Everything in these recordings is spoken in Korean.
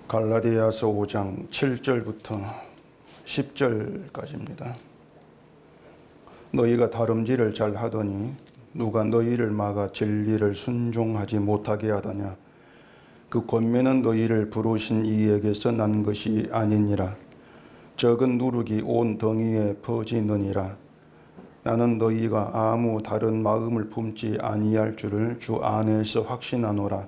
갈라디아서 5장 7절부터 10절까지입니다. 너희가 다름질을 잘 하더니 누가 너희를 막아 진리를 순종하지 못하게 하더냐. 그 권면은 너희를 부르신 이에게서 난 것이 아니니라. 적은 누룩이 온 덩이에 퍼지느니라. 나는 너희가 아무 다른 마음을 품지 아니할 줄을 주 안에서 확신하노라.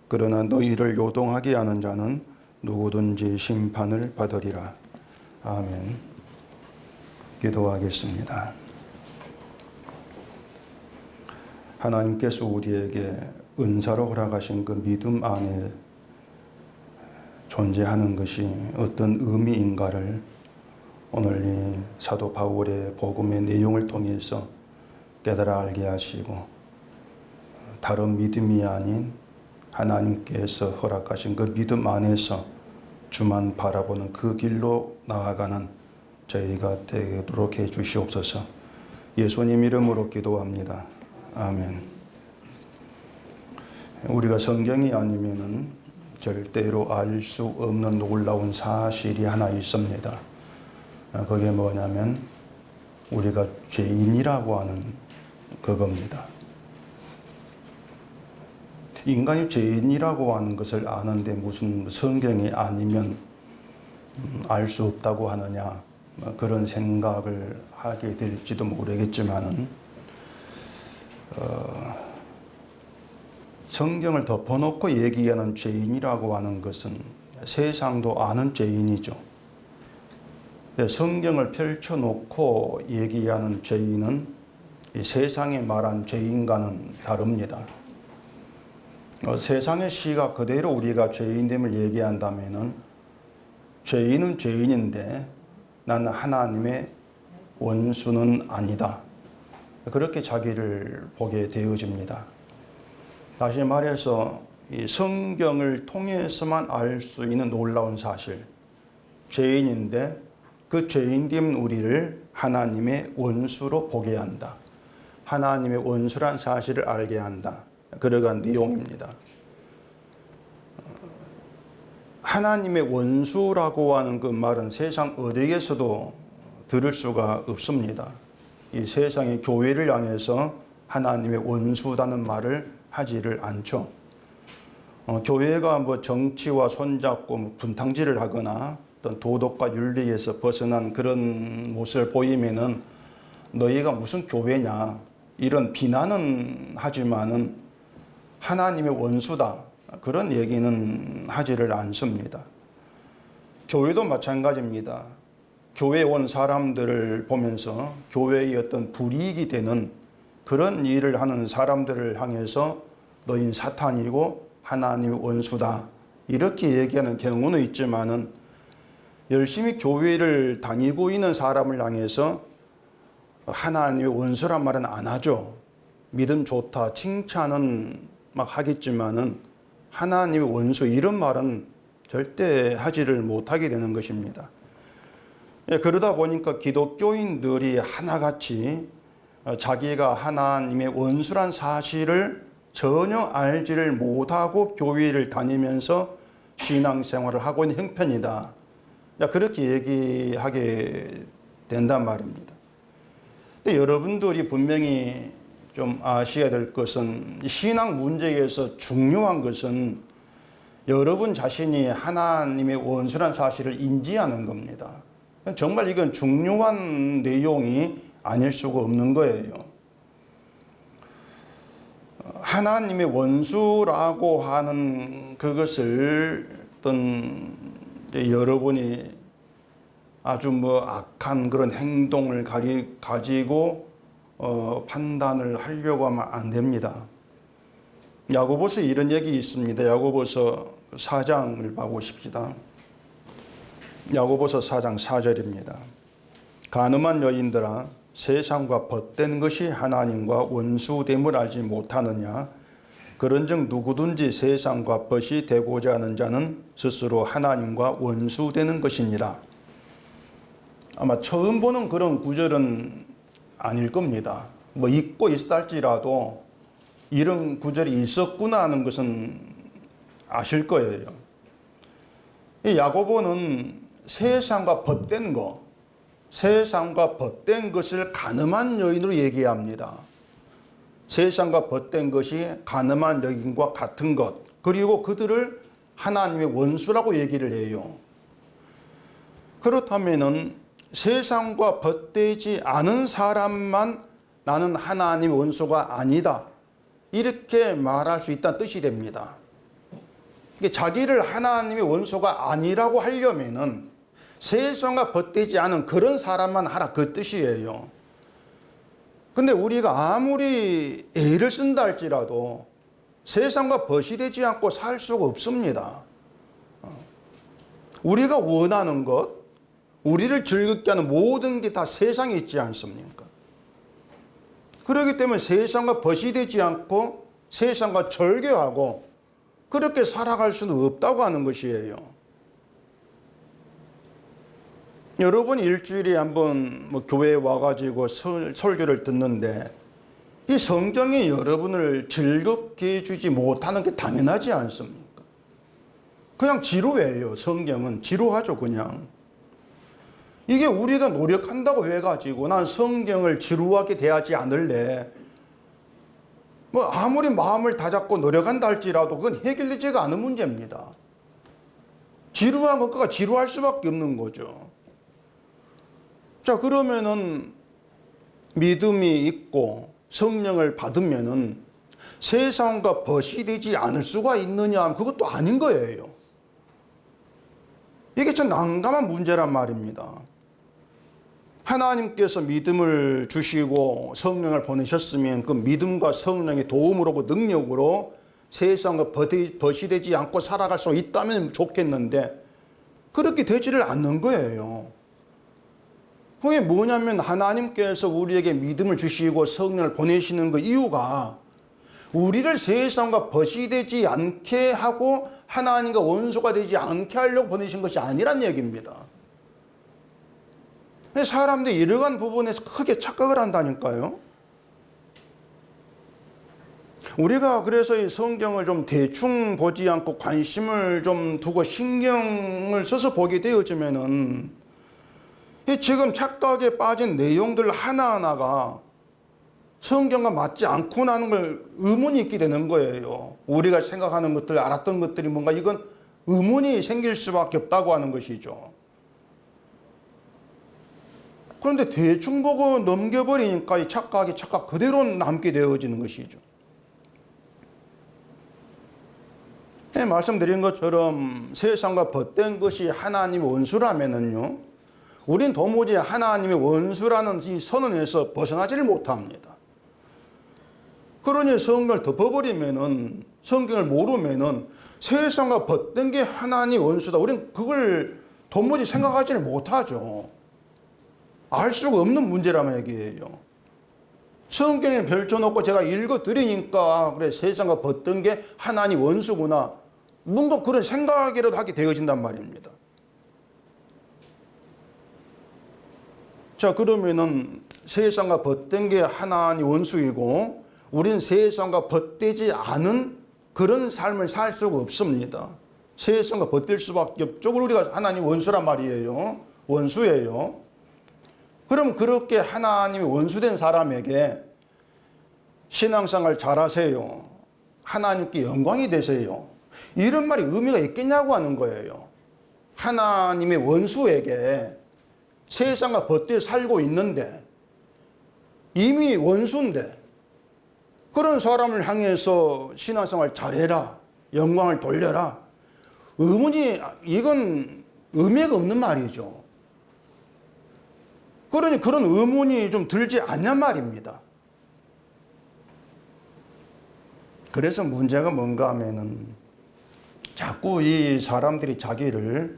그러나 너희를 요동하게 하는 자는 누구든지 심판을 받으리라. 아멘. 기도하겠습니다. 하나님께서 우리에게 은사로 허락하신 그 믿음 안에 존재하는 것이 어떤 의미인가를 오늘 이 사도 바울의 복음의 내용을 통해서 깨달아 알게 하시고, 다른 믿음이 아닌 하나님께서 허락하신 그 믿음 안에서 주만 바라보는 그 길로 나아가는 저희가 되도록 해 주시옵소서. 예수님 이름으로 기도합니다. 아멘. 우리가 성경이 아니면은 절대로 알 수 없는 놀라운 사실이 하나 있습니다. 그게 뭐냐면 우리가 죄인이라고 하는 그겁니다. 인간이 죄인이라고 하는 것을 아는데 무슨 성경이 아니면 알 수 없다고 하느냐, 그런 생각을 하게 될지도 모르겠지만은 성경을 덮어놓고 얘기하는 죄인이라고 하는 것은 세상도 아는 죄인이죠. 성경을 펼쳐놓고 얘기하는 죄인은 이 세상에 말한 죄인과는 다릅니다. 세상의 시각 그대로 우리가 죄인됨을 얘기한다면은 죄인은 죄인인데 나는 하나님의 원수는 아니다. 그렇게 자기를 보게 되어집니다. 다시 말해서 이 성경을 통해서만 알 수 있는 놀라운 사실, 죄인인데 그 죄인된 우리를 하나님의 원수로 보게 한다. 하나님의 원수란 사실을 알게 한다. 그러한 내용입니다. 하나님의 원수라고 하는 그 말은 세상 어디에서도 들을 수가 없습니다. 이 세상의 교회를 향해서 하나님의 원수라는 말을 하지를 않죠. 교회가 뭐 정치와 손잡고 분탕질을 하거나 어떤 도덕과 윤리에서 벗어난 그런 모습을 보이면은 너희가 무슨 교회냐, 이런 비난은 하지만은 하나님의 원수다, 그런 얘기는 하지를 않습니다. 교회도 마찬가지입니다. 교회에 온 사람들을 보면서 교회의 어떤 불이익이 되는 그런 일을 하는 사람들을 향해서 너희는 사탄이고 하나님의 원수다, 이렇게 얘기하는 경우는 있지만은 열심히 교회를 다니고 있는 사람을 향해서 하나님의 원수란 말은 안 하죠. 믿음 좋다, 칭찬은 막 하겠지만은 하나님의 원수, 이런 말은 절대 하지를 못하게 되는 것입니다. 그러다 보니까 기독교인들이 하나같이 자기가 하나님의 원수란 사실을 전혀 알지를 못하고 교회를 다니면서 신앙생활을 하고 있는 형편이다, 그렇게 얘기하게 된단 말입니다. 근데 여러분들이 분명히 좀 아셔야 될 것은, 신앙 문제에서 중요한 것은 여러분 자신이 하나님의 원수란 사실을 인지하는 겁니다. 정말 이건 중요한 내용이 아닐 수가 없는 거예요. 하나님의 원수라고 하는 그것을 어떤 여러분이 아주 악한 그런 행동을 가지고 판단을 하려고 하면 안 됩니다. 야고보서 이런 얘기 있습니다. 야고보서 4장을 봐보십시다. 야고보서 4장 4절입니다. 간음한 여인들아, 세상과 벗된 것이 하나님과 원수됨을 알지 못하느냐. 그런즉 누구든지 세상과 벗이 되고자 하는 자는 스스로 하나님과 원수되는 것이니라. 아마 처음 보는 그런 구절은 아닐 겁니다. 잊고 있다 할지라도 이런 구절이 있었구나 하는 것은 아실 거예요. 이 야고보는 세상과 벗된 것, 세상과 벗된 것을 가늠한 여인으로 얘기합니다. 세상과 벗된 것이 가늠한 여인과 같은 것, 그리고 그들을 하나님의 원수라고 얘기를 해요. 그렇다면은 세상과 벗되지 않은 사람만 나는 하나님의 원수가 아니다, 이렇게 말할 수 있다는 뜻이 됩니다. 자기를 하나님의 원수가 아니라고 하려면은 세상과 벗되지 않은 그런 사람만 하라, 그 뜻이에요. 근데 우리가 아무리 애를 쓴다 할지라도 세상과 벗이 되지 않고 살 수가 없습니다. 우리가 원하는 것, 우리를 즐겁게 하는 모든 게 다 세상에 있지 않습니까? 그렇기 때문에 세상과 벗이 되지 않고 세상과 절교하고 그렇게 살아갈 수는 없다고 하는 것이에요. 여러분 일주일에 한번 교회에 와가지고 설교를 듣는데 이 성경이 여러분을 즐겁게 해주지 못하는 게 당연하지 않습니까? 그냥 지루해요. 성경은 지루하죠. 그냥 이게 우리가 노력한다고 해가지고 난 성경을 지루하게 대하지 않을래, 아무리 마음을 다잡고 노력한다 할지라도 그건 해결되지가 않은 문제입니다. 지루한 것과 지루할 수밖에 없는 거죠. 자, 그러면은 믿음이 있고 성령을 받으면은 세상과 벗이 되지 않을 수가 있느냐 하면 그것도 아닌 거예요. 이게 참 난감한 문제란 말입니다. 하나님께서 믿음을 주시고 성령을 보내셨으면 그 믿음과 성령의 도움으로 그 능력으로 세상과 벗이 되지 않고 살아갈 수 있다면 좋겠는데 그렇게 되지를 않는 거예요. 그게 뭐냐면 하나님께서 우리에게 믿음을 주시고 성령을 보내시는 그 이유가 우리를 세상과 벗이 되지 않게 하고 하나님과 원수가 되지 않게 하려고 보내신 것이 아니란 얘기입니다. 사람들이 이러한 부분에서 크게 착각을 한다니까요. 우리가 그래서 이 성경을 좀 대충 보지 않고 관심을 좀 두고 신경을 써서 보게 되어지면은 지금 착각에 빠진 내용들 하나하나가 성경과 맞지 않구나는 걸 의문이 있게 되는 거예요. 우리가 생각하는 것들, 알았던 것들이 뭔가 이건 의문이 생길 수밖에 없다고 하는 것이죠. 그런데 대충 보고 넘겨버리니까 이 착각이 착각 그대로 남게 되어지는 것이죠. 말씀드린 것처럼 세상과 벗된 것이 하나님의 원수라면은요, 우린 도무지 하나님의 원수라는 이 선언에서 벗어나지를 못합니다. 그러니 성경을 덮어버리면은, 성경을 모르면은 세상과 벗된 게 하나님의 원수다, 우린 그걸 도무지 생각하지를 못하죠. 알 수가 없는 문제라는 얘기예요. 성경에 별쳐놓고 제가 읽어드리니까 그래 세상과 벗던 게 하나님 원수구나, 뭔가 그런 생각이라도 하게 되어진단 말입니다. 자, 그러면은 세상과 벗된 게 하나님 원수이고 우린 세상과 벗되지 않은 그런 삶을 살 수가 없습니다. 세상과 벗될 수밖에 없죠. 우리가 하나님 원수란 말이에요. 원수예요. 그럼 그렇게 하나님이 원수된 사람에게 신앙생활 잘하세요, 하나님께 영광이 되세요, 이런 말이 의미가 있겠냐고 하는 거예요. 하나님의 원수에게 세상과 벗대 살고 있는데 이미 원수인데 그런 사람을 향해서 신앙생활 잘해라, 영광을 돌려라, 이건 의미가 없는 말이죠. 그러니 그런 의문이 좀 들지 않냔 말입니다. 그래서 문제가 뭔가 하면은 자꾸 이 사람들이 자기를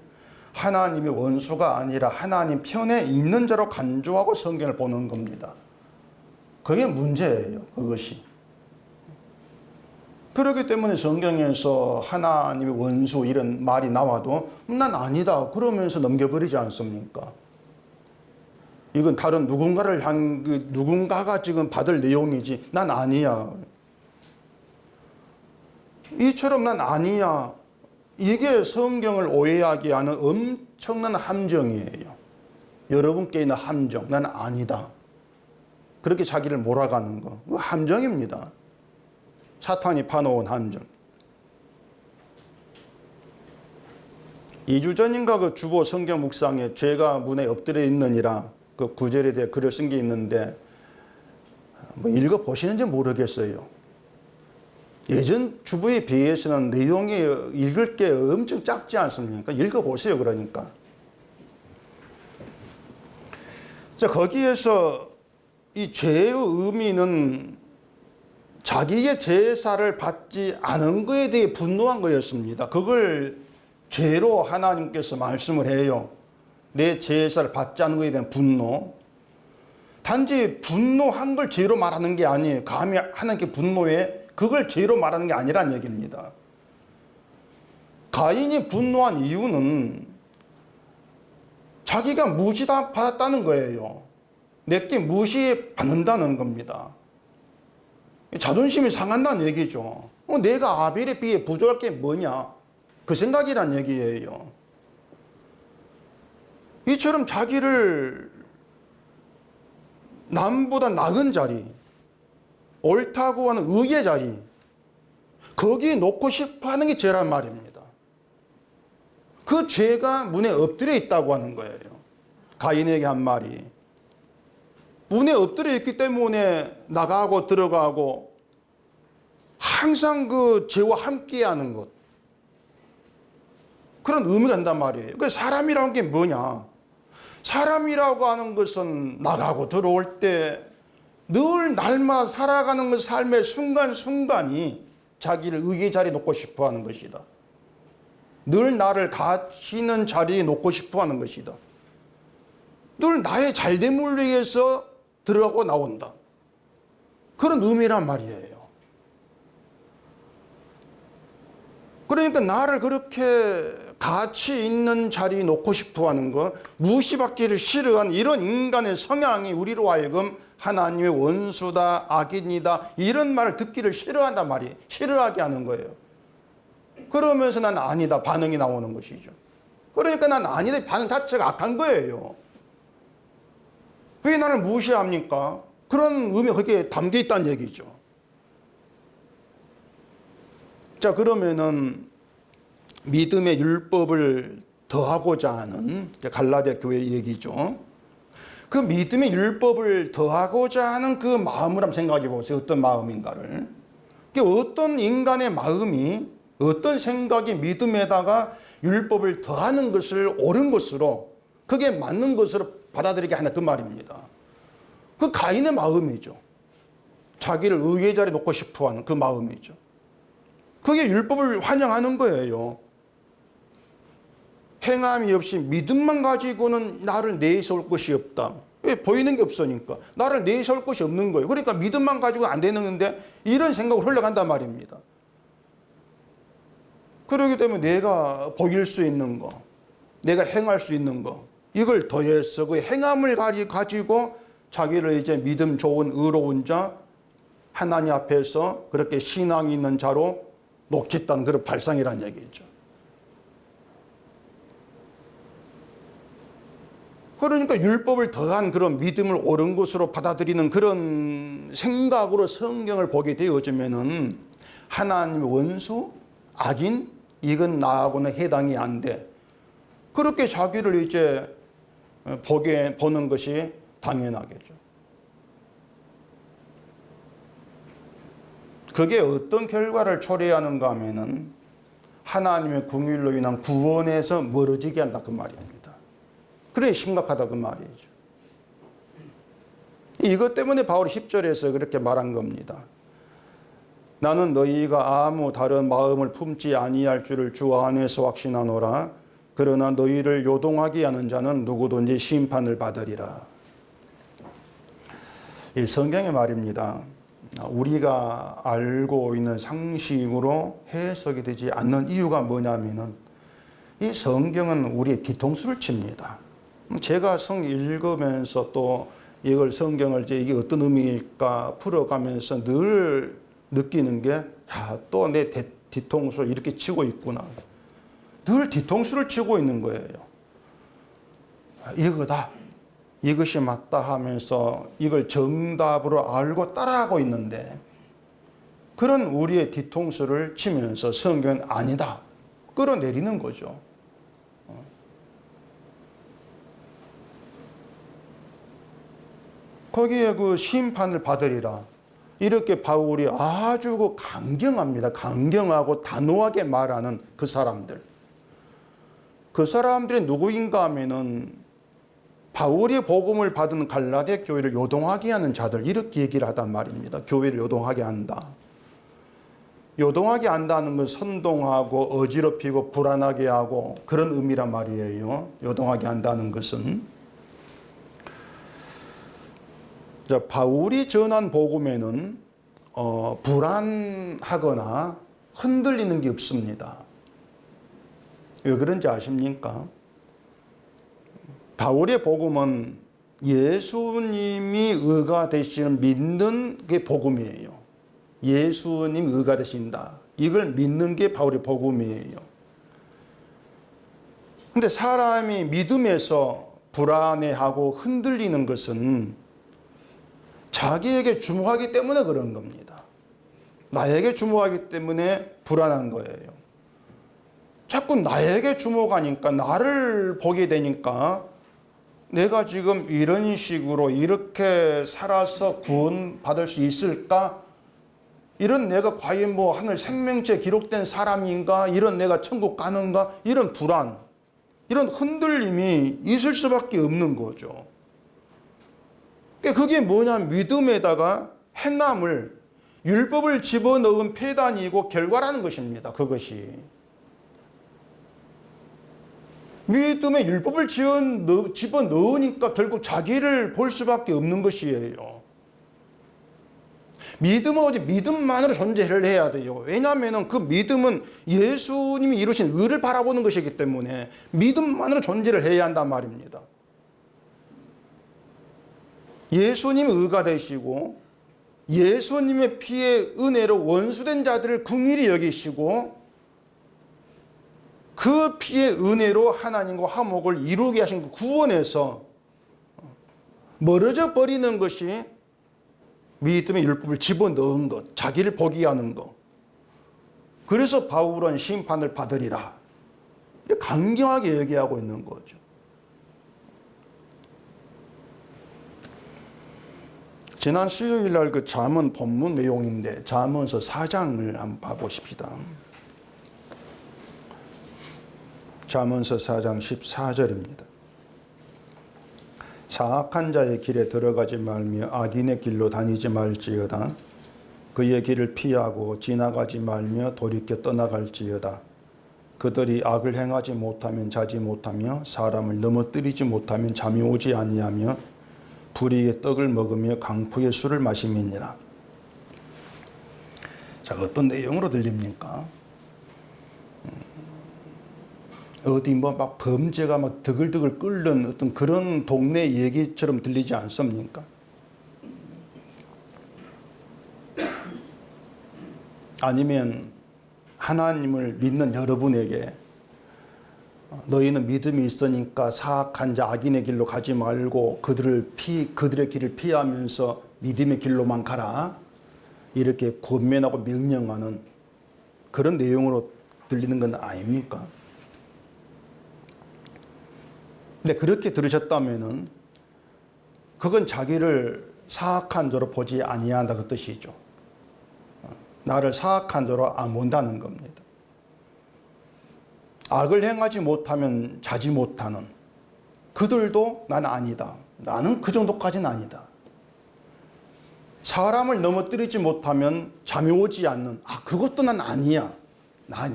하나님의 원수가 아니라 하나님 편에 있는 자로 간주하고 성경을 보는 겁니다. 그게 문제예요. 그것이. 그렇기 때문에 성경에서 하나님의 원수 이런 말이 나와도 난 아니다 그러면서 넘겨버리지 않습니까? 이건 다른 누군가를 누군가가 지금 받을 내용이지 난 아니야, 이처럼 난 아니야, 이게 성경을 오해하게 하는 엄청난 함정이에요. 여러분께 있는 함정, 나는 아니다. 그렇게 자기를 몰아가는 거, 함정입니다. 사탄이 파놓은 함정. 2주 전인가 그 주보 성경 묵상에 죄가 문에 엎드려 있느니라 그 구절에 대해 글을 쓴 게 있는데 뭐 읽어보시는지 모르겠어요. 예전 주보에 비해서는 내용이 읽을 게 엄청 작지 않습니까? 읽어보세요. 그러니까. 자, 거기에서 이 죄의 의미는 자기의 제사를 받지 않은 것에 대해 분노한 거였습니다. 그걸 죄로 하나님께서 말씀을 해요. 내 제사를 받지 않은 것에 대한 분노. 단지 분노한 걸 죄로 말하는 게 아니에요. 감히 하나님께 분노해 그걸 죄로 말하는 게 아니란 얘기입니다. 가인이 분노한 이유는 자기가 무시받았다는 거예요. 내게 무시받는다는 겁니다. 자존심이 상한다는 얘기죠. 내가 아벨에 비해 부족할 게 뭐냐? 그 생각이란 얘기예요. 이처럼 자기를 남보다 나은 자리, 옳다고 하는 의의 자리, 거기에 놓고 싶어 하는 게 죄란 말입니다. 그 죄가 문에 엎드려 있다고 하는 거예요. 가인에게 한 말이. 문에 엎드려 있기 때문에 나가고 들어가고 항상 그 죄와 함께 하는 것. 그런 의미가 된단 말이에요. 그 사람이라는 게 뭐냐? 사람이라고 하는 것은 나가고 들어올 때 늘 날마다 살아가는 그 삶의 순간순간이 자기를 의의 자리에 놓고 싶어 하는 것이다. 늘 나를 가치는 자리에 놓고 싶어 하는 것이다. 늘 나의 잘됨을 위해서 들어가고 나온다. 그런 의미란 말이에요. 그러니까 나를 그렇게 가치 있는 자리에 놓고 싶어 하는 것, 무시받기를 싫어하는 이런 인간의 성향이 우리로 하여금 하나님의 원수다, 악인이다, 이런 말을 듣기를 싫어한단 말이에요. 싫어하게 하는 거예요. 그러면서 난 아니다 반응이 나오는 것이죠. 그러니까 난 아니다 반응 자체가 악한 거예요. 왜 나를 무시합니까? 그런 의미가 거기에 담겨 있다는 얘기죠. 자, 그러면은 믿음의 율법을 더하고자 하는 갈라디아 교회 얘기죠. 그 믿음의 율법을 더하고자 하는 그 마음을 한번 생각해 보세요. 어떤 마음인가를. 어떤 인간의 마음이 어떤 생각이 믿음에다가 율법을 더하는 것을 옳은 것으로 그게 맞는 것으로 받아들이게 하나 그 말입니다. 그 가인의 마음이죠. 자기를 의의 자리에 놓고 싶어하는 그 마음이죠. 그게 율법을 환영하는 거예요. 행함이 없이 믿음만 가지고는 나를 내세울 것이 없다. 왜? 보이는 게 없으니까. 나를 내세울 것이 없는 거예요. 그러니까 믿음만 가지고 안 되는데 이런 생각으로 흘러간단 말입니다. 그렇기 때문에 내가 보일 수 있는 거, 내가 행할 수 있는 거, 이걸 더해서 그 행함을 가지고 자기를 이제 믿음 좋은 의로운 자, 하나님 앞에서 그렇게 신앙이 있는 자로 놓겠다는 그런 발상이라는 얘기죠. 그러니까 율법을 더한 그런 믿음을 옳은 것으로 받아들이는 그런 생각으로 성경을 보게 되어지면은 하나님의 원수, 악인, 이건 나하고는 해당이 안 돼. 그렇게 자기를 이제 보는 것이 당연하겠죠. 그게 어떤 결과를 초래하는가 하면은 하나님의 긍휼로 인한 구원에서 멀어지게 한다 그 말입니다. 그래 심각하다 그 말이죠. 이것 때문에 바울이 10절에서 그렇게 말한 겁니다. 나는 너희가 아무 다른 마음을 품지 아니할 줄을 주 안에서 확신하노라. 그러나 너희를 요동하게 하는 자는 누구든지 심판을 받으리라. 이 성경의 말입니다. 우리가 알고 있는 상식으로 해석이 되지 않는 이유가 뭐냐면은 이 성경은 우리의 뒤통수를 칩니다. 제가 읽으면서 또 이걸 성경을 이게 어떤 의미일까 풀어가면서 늘 느끼는 게 또 내 뒤통수를 이렇게 치고 있구나. 늘 뒤통수를 치고 있는 거예요. 이거다. 이것이 맞다 하면서 이걸 정답으로 알고 따라하고 있는데 그런 우리의 뒤통수를 치면서 성경은 아니다. 끌어내리는 거죠. 거기에 그 심판을 받으리라. 이렇게 바울이 아주 강경합니다. 강경하고 단호하게 말하는 그 사람들. 그 사람들이 누구인가 하면은 바울이 복음을 받은 갈라디아 교회를 요동하게 하는 자들, 이렇게 얘기를 하단 말입니다. 교회를 요동하게 한다. 요동하게 한다는 건 선동하고 어지럽히고 불안하게 하고 그런 의미란 말이에요. 요동하게 한다는 것은. 자, 바울이 전한 복음에는 불안하거나 흔들리는 게 없습니다. 왜 그런지 아십니까? 바울의 복음은 예수님이 의가 되시는 믿는 게 복음이에요. 예수님 의가 되신다. 이걸 믿는 게 바울의 복음이에요. 근데 사람이 믿음에서 불안해하고 흔들리는 것은 자기에게 주목하기 때문에 그런 겁니다. 나에게 주목하기 때문에 불안한 거예요. 자꾸 나에게 주목하니까, 나를 보게 되니까 내가 지금 이런 식으로 이렇게 살아서 구원받을 수 있을까? 이런 내가 과연 뭐 하늘 생명체 기록된 사람인가? 이런 내가 천국 가는가? 이런 불안, 이런 흔들림이 있을 수밖에 없는 거죠. 그게 뭐냐면 믿음에다가 행함을, 율법을 집어넣은 폐단이고 결과라는 것입니다. 그것이. 믿음에 율법을 집어넣으니까 결국 자기를 볼 수밖에 없는 것이에요. 믿음은 어디 믿음만으로 존재를 해야 돼요. 왜냐하면 그 믿음은 예수님이 이루신 의를 바라보는 것이기 때문에 믿음만으로 존재를 해야 한단 말입니다. 예수님이 의가 되시고 예수님의 피의 은혜로 원수된 자들을 긍휼히 여기시고 그 피의 은혜로 하나님과 화목을 이루게 하신 그 구원에서 멀어져 버리는 것이 믿음의 율법을 집어넣은 것, 자기를 보게 하는 것. 그래서 바울은 심판을 받으리라. 이렇게 강경하게 얘기하고 있는 거죠. 지난 수요일 날 그 잠언 본문 내용인데 잠언서 4장을 한번 봐보십시다. 잠언서 4장 14절입니다. 사악한 자의 길에 들어가지 말며 악인의 길로 다니지 말지어다. 그의 길을 피하고 지나가지 말며 돌이켜 떠나갈지어다. 그들이 악을 행하지 못하면 자지 못하며 사람을 넘어뜨리지 못하면 잠이 오지 아니하며 불의의 떡을 먹으며 강포의 술을 마심이니라. 자, 어떤 내용으로 들립니까? 어디 뭐 막 범죄가 막 드글드글 끓는 어떤 그런 동네 얘기처럼 들리지 않습니까? 아니면 하나님을 믿는 여러분에게 너희는 믿음이 있으니까 사악한 자 악인의 길로 가지 말고 그들의 길을 피하면서 믿음의 길로만 가라. 이렇게 권면하고 명령하는 그런 내용으로 들리는 건 아닙니까? 근데 그렇게 들으셨다면은 그건 자기를 사악한 자로 보지 아니한다 그 뜻이죠. 나를 사악한 자로 안 본다는 겁니다. 악을 행하지 못하면 자지 못하는 그들도 난 아니다. 나는 그 정도까지는 아니다. 사람을 넘어뜨리지 못하면 잠이 오지 않는 그것도 난 아니야.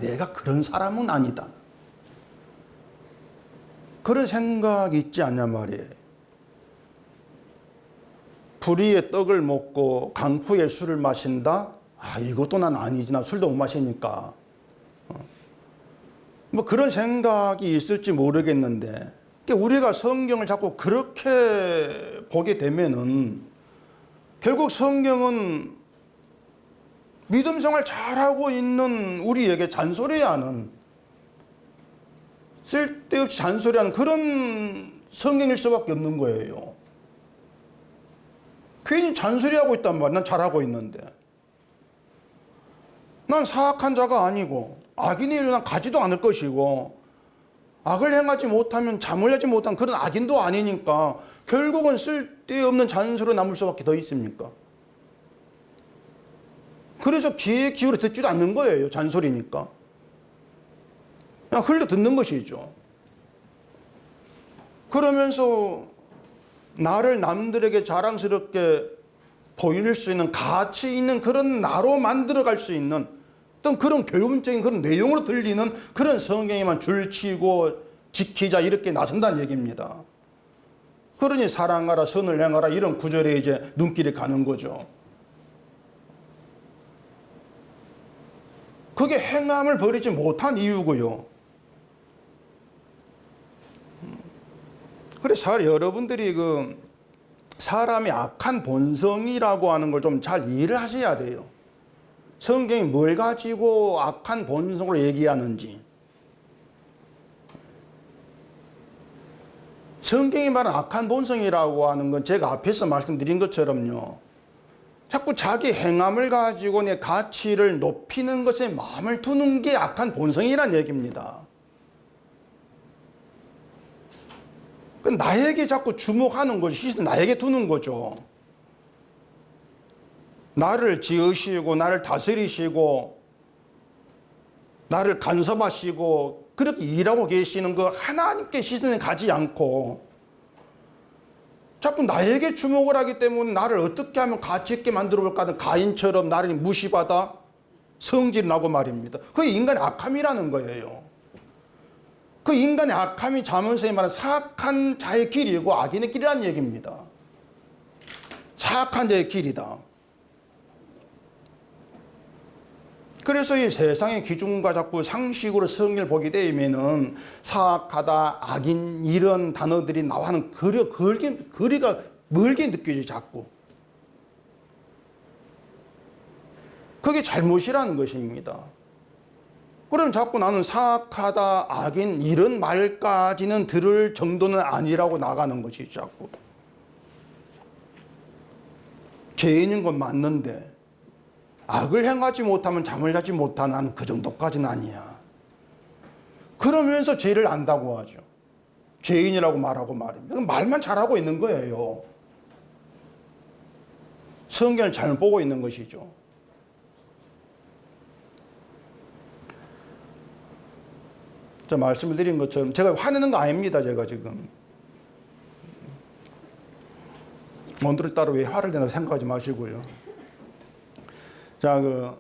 내가 그런 사람은 아니다. 그런 생각이 있지 않냐 말이에요. 불의의 떡을 먹고 강포의 술을 마신다? 이것도 난 아니지. 나 술도 못 마시니까. 뭐 그런 생각이 있을지 모르겠는데 우리가 성경을 자꾸 그렇게 보게 되면은 결국 성경은 믿음 생활 잘하고 있는 우리에게 잔소리하는 쓸데없이 잔소리하는 그런 성경일 수밖에 없는 거예요. 괜히 잔소리하고 있단 말이야. 난 잘하고 있는데. 난 사악한 자가 아니고 악인이 일어나 가지도 않을 것이고 악을 행하지 못하면 잠을 자지 못한 그런 악인도 아니니까 결국은 쓸데없는 잔소리로 남을 수밖에 더 있습니까? 그래서 귀에 기울여 듣지도 않는 거예요. 잔소리니까. 그냥 흘려 듣는 것이죠. 그러면서 나를 남들에게 자랑스럽게 보일 수 있는 가치 있는 그런 나로 만들어갈 수 있는 어떤 그런 교훈적인 그런 내용으로 들리는 그런 성경에만 줄치고 지키자 이렇게 나선다는 얘기입니다. 그러니 사랑하라 선을 행하라 이런 구절에 이제 눈길이 가는 거죠. 그게 행함을 버리지 못한 이유고요. 그래서 여러분들이 그 사람의 악한 본성이라고 하는 걸 좀 잘 이해를 하셔야 돼요. 성경이 뭘 가지고 악한 본성으로 얘기하는지. 성경이 말하는 악한 본성이라고 하는 건 제가 앞에서 말씀드린 것처럼요. 자꾸 자기 행함을 가지고 내 가치를 높이는 것에 마음을 두는 게 악한 본성이란 얘기입니다. 나에게 자꾸 주목하는 것이 나에게 두는 거죠. 나를 지으시고 나를 다스리시고 나를 간섭하시고 그렇게 일하고 계시는 그 하나님께 시선을 가지 않고 자꾸 나에게 주목을 하기 때문에 나를 어떻게 하면 가치 있게 만들어 볼까 하는 가인처럼 나를 무시받아 성질이 나고 말입니다. 그게 인간의 악함이라는 거예요. 그 인간의 악함이 잠언서에 말하는 사악한 자의 길이고 악인의 길이라는 얘기입니다. 사악한 자의 길이다. 그래서 이 세상의 기준과 자꾸 상식으로 성경을 보게 되면은 사악하다, 악인 이런 단어들이 나와는 거리가 멀게 느껴져 자꾸. 그게 잘못이라는 것입니다. 그럼 자꾸 나는 사악하다, 악인 이런 말까지는 들을 정도는 아니라고 나가는 것이 자꾸. 죄인인 건 맞는데 악을 행하지 못하면 잠을 자지 못하는 그 정도까지는 아니야. 그러면서 죄를 안다고 하죠. 죄인이라고 말하고 말입니다. 말만 잘하고 있는 거예요. 성경을 잘못 보고 있는 것이죠. 제가 말씀을 드린 것처럼 제가 화내는 거 아닙니다. 제가 지금 오늘을 따로 왜 화를 내나 생각하지 마시고요. 자,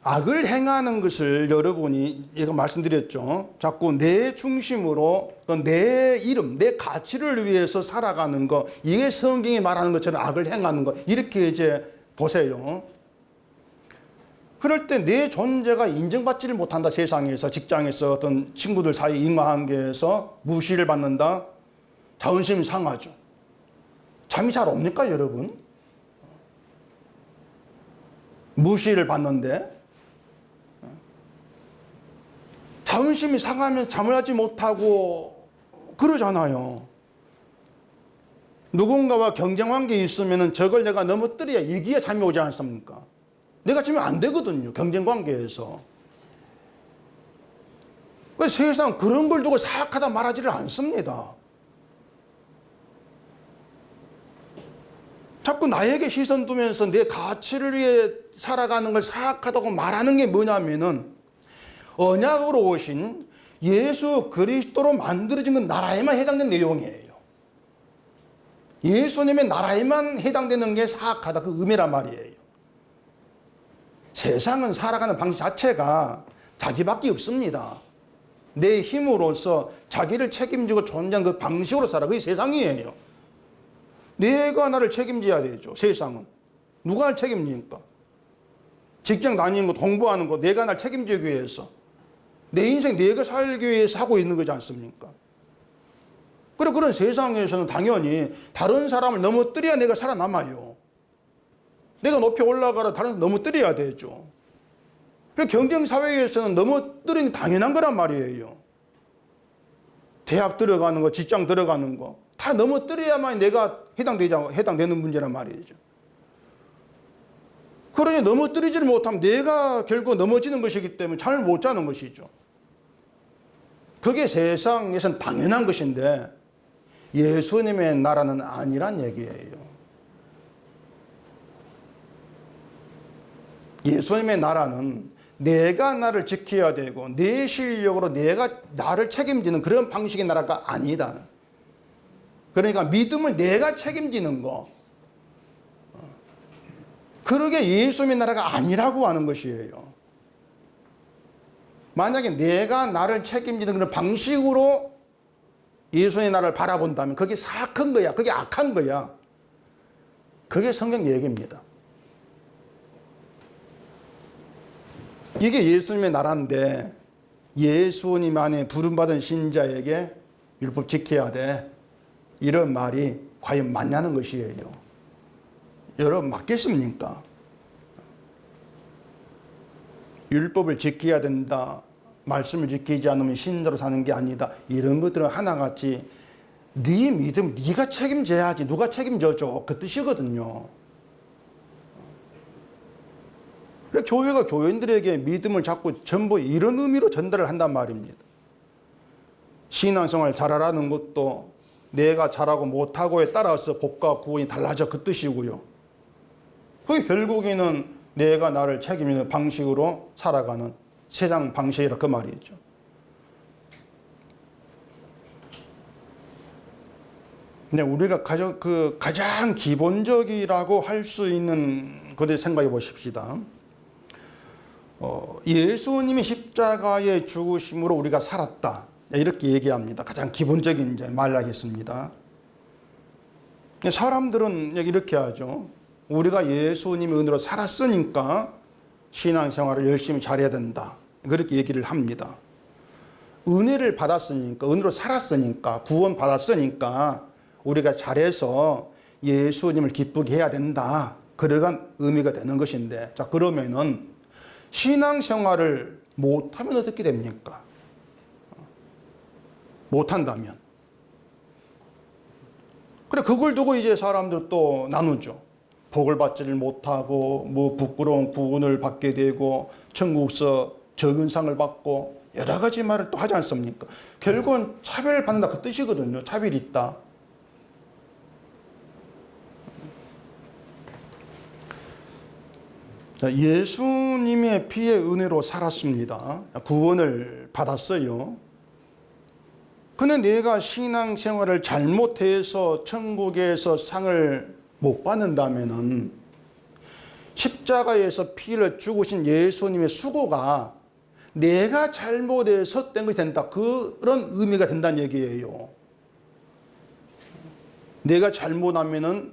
악을 행하는 것을 여러분이 제가 말씀드렸죠. 자꾸 내 중심으로 내 이름, 내 가치를 위해서 살아가는 거, 이게 성경이 말하는 것처럼 악을 행하는 거, 이렇게 이제 보세요. 그럴 때 내 존재가 인정받지를 못한다. 세상에서, 직장에서, 어떤 친구들 사이 인과관계에서 무시를 받는다. 자존심이 상하죠. 잠이 잘 옵니까, 여러분? 무시를 받는데 자존심이 상하면 잠을 자지 못하고 그러잖아요. 누군가와 경쟁관계에 있으면 저걸 내가 넘어뜨려야 이기야 잠이 오지 않습니까? 내가 지면 안 되거든요. 경쟁관계에서. 세상 그런 걸 두고 사악하다 말하지를 않습니다. 자꾸 나에게 시선 두면서 내 가치를 위해 살아가는 걸 사악하다고 말하는 게 뭐냐면은 언약으로 오신 예수 그리스도로 만들어진 건 나라에만 해당되는 내용이에요. 예수님의 나라에만 해당되는 게 사악하다 그 의미란 말이에요. 세상은 살아가는 방식 자체가 자기밖에 없습니다. 내 힘으로서 자기를 책임지고 존재하는 그 방식으로 살아. 그게 세상이에요. 내가 나를 책임져야 되죠. 세상은. 누가 날 책임집니까? 직장 다니는 것, 공부하는 것, 내가 날 책임지기 위해서. 내 인생 내가 살기 위해서 하고 있는 거지 않습니까? 그래, 그런 세상에서는 당연히 다른 사람을 넘어뜨려야 내가 살아남아요. 내가 높이 올라가라 다른 사람 넘어뜨려야 되죠. 그래, 경쟁사회에서는 넘어뜨리는 게 당연한 거란 말이에요. 대학 들어가는 거, 직장 들어가는 거 다 넘어뜨려야만 내가 해당되는 문제란 말이죠. 그러니 넘어뜨리지를 못하면 내가 결국 넘어지는 것이기 때문에 잠을 못 자는 것이죠. 그게 세상에선 당연한 것인데 예수님의 나라는 아니란 얘기예요. 예수님의 나라는 내가 나를 지켜야 되고 내 실력으로 내가 나를 책임지는 그런 방식의 나라가 아니다. 그러니까 믿음을 내가 책임지는 거, 그러게 예수님의 나라가 아니라고 하는 것이에요. 만약에 내가 나를 책임지는 그런 방식으로 예수님의 나라를 바라본다면 그게 사악한 거야. 그게 악한 거야. 그게 성경 얘기입니다. 이게 예수님의 나라인데 예수님 안에 부름받은 신자에게 율법 지켜야 돼. 이런 말이 과연 맞냐는 것이에요. 여러분 맞겠습니까? 율법을 지켜야 된다. 말씀을 지키지 않으면 신자로 사는 게 아니다. 이런 것들은 하나같이 네 믿음 네가 책임져야지. 누가 책임져줘. 그 뜻이거든요. 그래 교회가 교인들에게 믿음을 자꾸 전부 이런 의미로 전달을 한단 말입니다. 신앙생활 잘하라는 것도 내가 잘하고 못하고에 따라서 복과 구원이 달라져 그 뜻이고요. 그게 결국에는 내가 나를 책임지는 방식으로 살아가는 세상 방식이라 그 말이죠. 근데 우리가 가장 기본적이라고 할 수 있는 것을 생각해 보십시다. 예수님이 십자가의 죽으심으로 우리가 살았다. 이렇게 얘기합니다. 가장 기본적인 이제 말하겠습니다. 사람들은 이렇게 하죠. 우리가 예수님의 은혜로 살았으니까 신앙생활을 열심히 잘해야 된다. 그렇게 얘기를 합니다. 은혜를 받았으니까, 은혜로 살았으니까, 구원 받았으니까 우리가 잘해서 예수님을 기쁘게 해야 된다. 그러한 의미가 되는 것인데, 자, 그러면은 신앙생활을 못하면 어떻게 됩니까? 못한다면. 그래, 그걸 두고 이제 사람들 또 나누죠. 복을 받지를 못하고, 뭐 부끄러운 구원을 받게 되고, 천국서 적은 상을 받고, 여러 가지 말을 또 하지 않습니까? 결국은 차별받는다 그 뜻이거든요. 차별이 있다. 예수님의 피의 은혜로 살았습니다. 구원을 받았어요. 근데 내가 신앙생활을 잘못해서 천국에서 상을 못 받는다면은 십자가에서 피를 죽으신 예수님의 수고가 내가 잘못해서 된 것이 된다. 그런 의미가 된다는 얘기예요. 내가 잘못하면은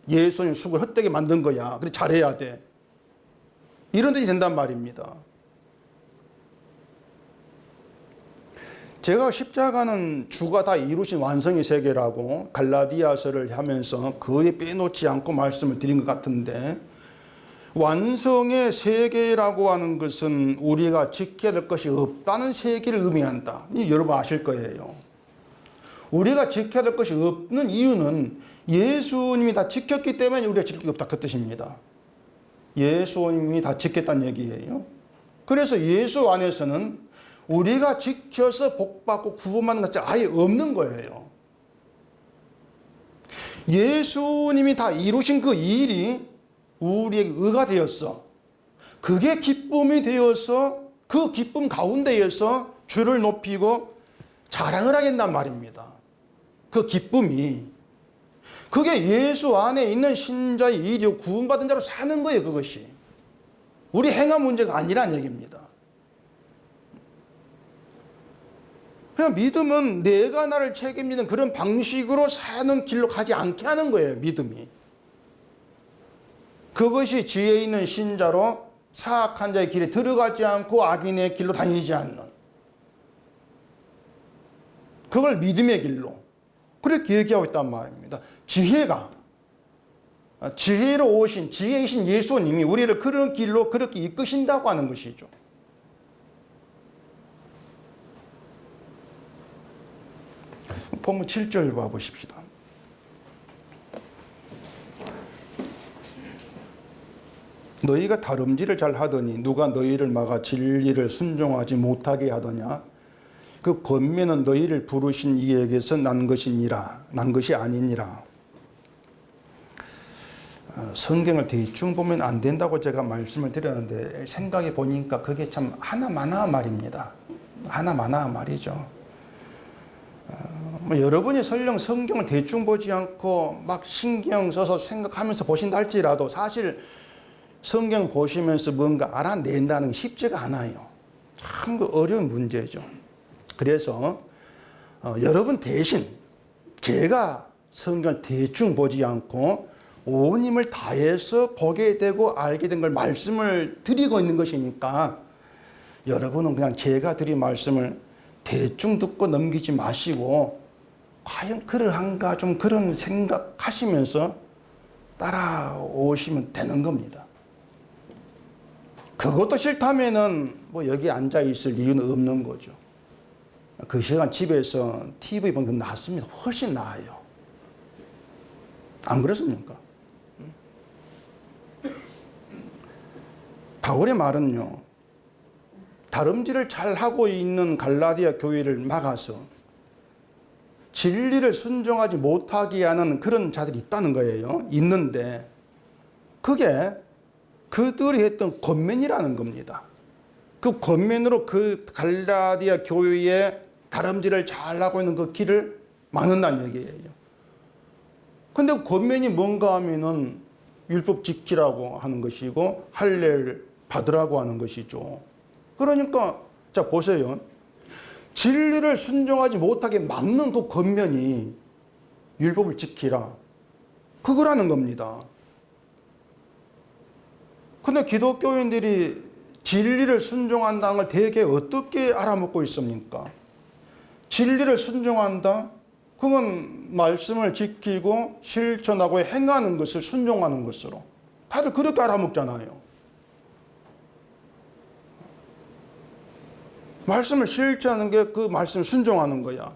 예수님 수고를 헛되게 만든 거야. 그래 잘해야 돼. 이런 뜻이 된단 말입니다. 제가 십자가는 주가 다 이루신 완성의 세계라고 갈라디아서를 하면서 거의 빼놓지 않고 말씀을 드린 것 같은데, 완성의 세계라고 하는 것은 우리가 지켜야 될 것이 없다는 세계를 의미한다. 여러분 아실 거예요. 우리가 지켜야 될 것이 없는 이유는 예수님이 다 지켰기 때문에 우리가 지킬 게 없다 그 뜻입니다. 예수님이 다 지켰다는 얘기예요. 그래서 예수 안에서는 우리가 지켜서 복받고 구원받는 것이 아예 없는 거예요. 예수님이 다 이루신 그 일이 우리에게 의가 되었어. 그게 기쁨이 되어서 그 기쁨 가운데에서 주를 높이고 자랑을 하겠단 말입니다. 그 기쁨이. 그게 예수 안에 있는 신자의 일이요 구원받은 자로 사는 거예요. 그것이. 우리 행한 문제가 아니란 얘기입니다. 그냥 믿음은 내가 나를 책임지는 그런 방식으로 사는 길로 가지 않게 하는 거예요. 믿음이. 그것이 지혜 있는 신자로 사악한 자의 길에 들어가지 않고 악인의 길로 다니지 않는, 그걸 믿음의 길로 그렇게 얘기하고 있단 말입니다. 지혜로 오신 지혜이신 예수님이 우리를 그런 길로 그렇게 이끄신다고 하는 것이죠. 본문 7절 봐보십시다. 너희가 다름질을 잘 하더니 누가 너희를 막아 진리를 순종하지 못하게 하더냐? 그 권면은 너희를 부르신 이에게서 난 것이니라, 난 것이 아니니라. 성경을 대충 보면 안 된다고 제가 말씀을 드렸는데 생각해 보니까 그게 참 하나마나 말입니다. 하나마나 말이죠. 여러분이 설령 성경을 대충 보지 않고 막 신경 써서 생각하면서 보신다 할지라도 사실 성경 보시면서 뭔가 알아낸다는 게 쉽지가 않아요. 참 어려운 문제죠. 그래서 여러분 대신 제가 성경을 대충 보지 않고 온 힘을 다해서 보게 되고 알게 된 걸 말씀을 드리고 있는 것이니까 여러분은 그냥 제가 드린 말씀을 대충 듣고 넘기지 마시고 과연 그러한가 좀 그런 생각하시면서 따라오시면 되는 겁니다. 그것도 싫다면은 뭐 여기 앉아 있을 이유는 없는 거죠. 그 시간 집에서 TV 보는 게 낫습니다. 훨씬 나아요. 안 그렇습니까? 바울의 말은요, 다름질을 잘 하고 있는 갈라디아 교회를 막아서 진리를 순종하지 못하게 하는 그런 자들이 있다는 거예요. 있는데 그게 그들이 했던 권면이라는 겁니다. 그 권면으로 그 갈라디아 교회의 다름질을 잘하고 있는 그 길을 막는다는 얘기예요. 근데 권면이 뭔가 하면은 율법 지키라고 하는 것이고 할례를 받으라고 하는 것이죠. 그러니까 자 보세요. 진리를 순종하지 못하게 막는 그 권면이 율법을 지키라. 그거라는 겁니다. 근데 기독교인들이 진리를 순종한다는 걸 되게 어떻게 알아먹고 있습니까? 진리를 순종한다? 그건 말씀을 지키고 실천하고 행하는 것을 순종하는 것으로. 다들 그렇게 알아먹잖아요. 말씀을 실천하는 게 그 말씀을 순종하는 거야.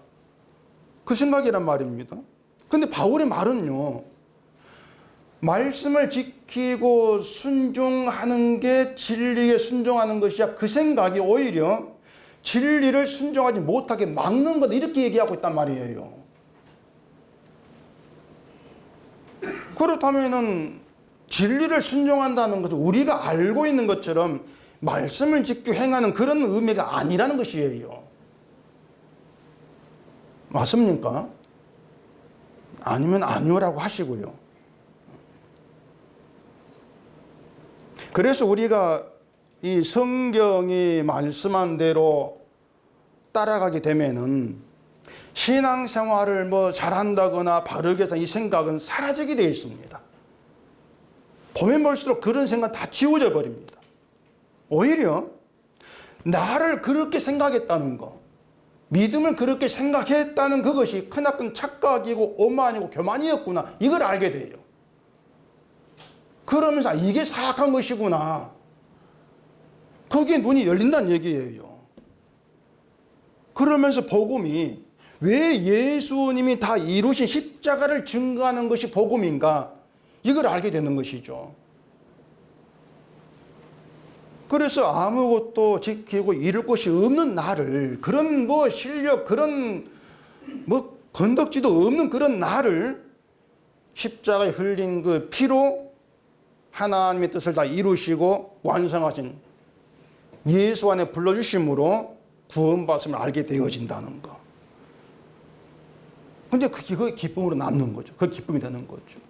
그 생각이란 말입니다. 근데 바울의 말은요, 말씀을 지키고 순종하는 게 진리에 순종하는 것이야. 그 생각이 오히려 진리를 순종하지 못하게 막는 것, 이렇게 얘기하고 있단 말이에요. 그렇다면은 진리를 순종한다는 것은 우리가 알고 있는 것처럼 말씀을 지키고 행하는 그런 의미가 아니라는 것이에요. 맞습니까? 아니면 아니오라고 하시고요. 그래서 우리가 이 성경이 말씀한 대로 따라가게 되면은 신앙생활을 뭐 잘한다거나 바르게 해서 이 생각은 사라지게 되어 있습니다. 보면 볼수록 그런 생각 다 지워져 버립니다. 오히려 나를 그렇게 생각했다는 거, 믿음을 그렇게 생각했다는 그것이 크나큰 착각이고 오만이고 교만이었구나, 이걸 알게 돼요. 그러면서 이게 사악한 것이구나, 거기에 눈이 열린다는 얘기예요. 그러면서 복음이 왜 예수님이 다 이루신 십자가를 증거하는 것이 복음인가, 이걸 알게 되는 것이죠. 그래서 아무것도 지키고 이룰 것이 없는 나를, 그런 뭐 실력, 그런 뭐 건덕지도 없는 그런 나를 십자가에 흘린 그 피로 하나님의 뜻을 다 이루시고 완성하신 예수 안에 불러주심으로 구원받음을 알게 되어진다는 거. 근데 그게 기쁨으로 남는 거죠. 그 기쁨이 되는 거죠.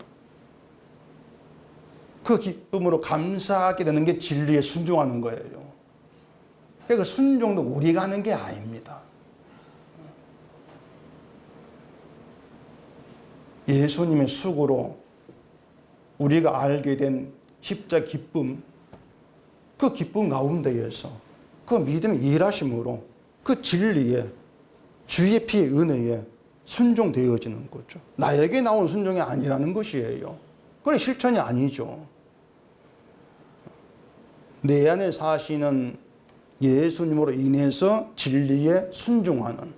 그 기쁨으로 감사하게 되는 게 진리에 순종하는 거예요. 그러니까 순종도 우리가 하는 게 아닙니다. 예수님의 수고로 우리가 알게 된 십자가 기쁨, 그 기쁨 가운데에서 그 믿음의 일하심으로 그 진리에, 주의 피의 은혜에 순종되어지는 거죠. 나에게 나온 순종이 아니라는 것이에요. 그건 실천이 아니죠. 내 안에 사시는 예수님으로 인해서 진리에 순종하는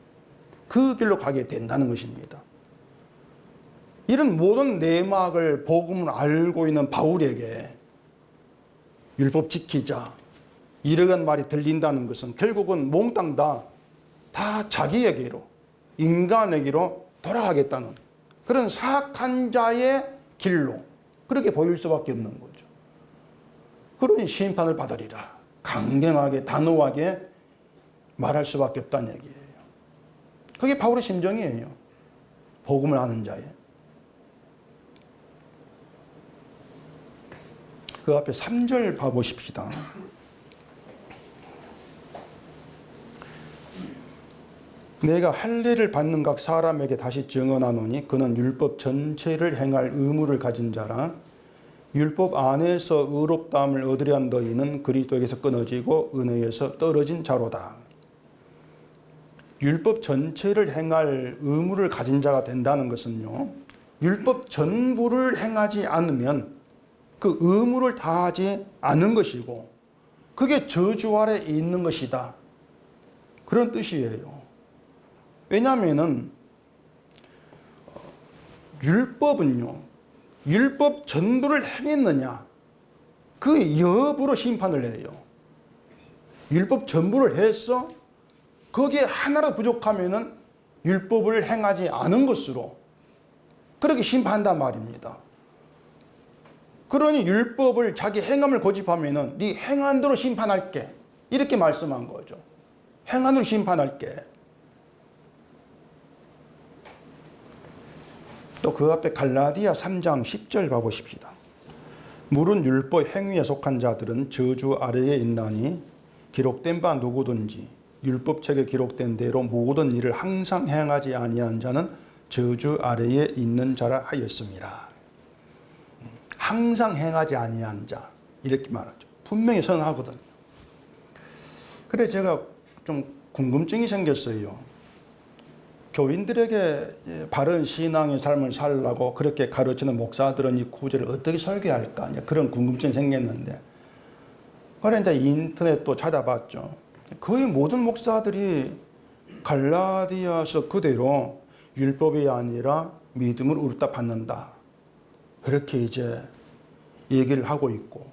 그 길로 가게 된다는 것입니다. 이런 모든 내막을 복음을 알고 있는 바울에게 율법 지키자 이러한 말이 들린다는 것은 결국은 몽땅 다 자기에게로, 인간에게로 돌아가겠다는 그런 사악한 자의 길로 그렇게 보일 수밖에 없는 거죠. 그러니 심판을 받으리라 강경하게 단호하게 말할 수밖에 없다는 얘기예요. 그게 바울의 심정이에요. 복음을 아는 자의. 그 앞에 3절 봐보십시다. 내가 할례를 받는 각 사람에게 다시 증언하노니 그는 율법 전체를 행할 의무를 가진 자라. 율법 안에서 의롭다함을 얻으려 한 너희는 그리스도에게서 끊어지고 은혜에서 떨어진 자로다. 율법 전체를 행할 의무를 가진 자가 된다는 것은요, 율법 전부를 행하지 않으면 그 의무를 다하지 않은 것이고 그게 저주 아래 있는 것이다. 그런 뜻이에요. 왜냐하면은 율법은요, 율법 전부를 행했느냐 그 여부로 심판을 해요. 율법 전부를 해서 거기에 하나라도 부족하면은 율법을 행하지 않은 것으로 그렇게 심판한단 말입니다. 그러니 율법을 자기 행함을 고집하면은 네 행한 대로 심판할게 이렇게 말씀한 거죠. 행한 대로 심판할게. 또 그 앞에 갈라디아 3장 10절 봐보십시다. 물은 율법 행위에 속한 자들은 저주 아래에 있나니 기록된 바 누구든지 율법책에 기록된 대로 모든 일을 항상 행하지 아니한 자는 저주 아래에 있는 자라 하였습니다. 항상 행하지 아니한 자 이렇게 말하죠. 분명히 선언하거든요. 그래 제가 좀 궁금증이 생겼어요. 교인들에게 바른 신앙의 삶을 살라고 그렇게 가르치는 목사들은 이 구절을 어떻게 설교할까 그런 궁금증이 생겼는데, 그래 이제 인터넷도 찾아봤죠. 거의 모든 목사들이 갈라디아서 그대로 율법이 아니라 믿음을 의롭다 받는다 그렇게 이제 얘기를 하고 있고,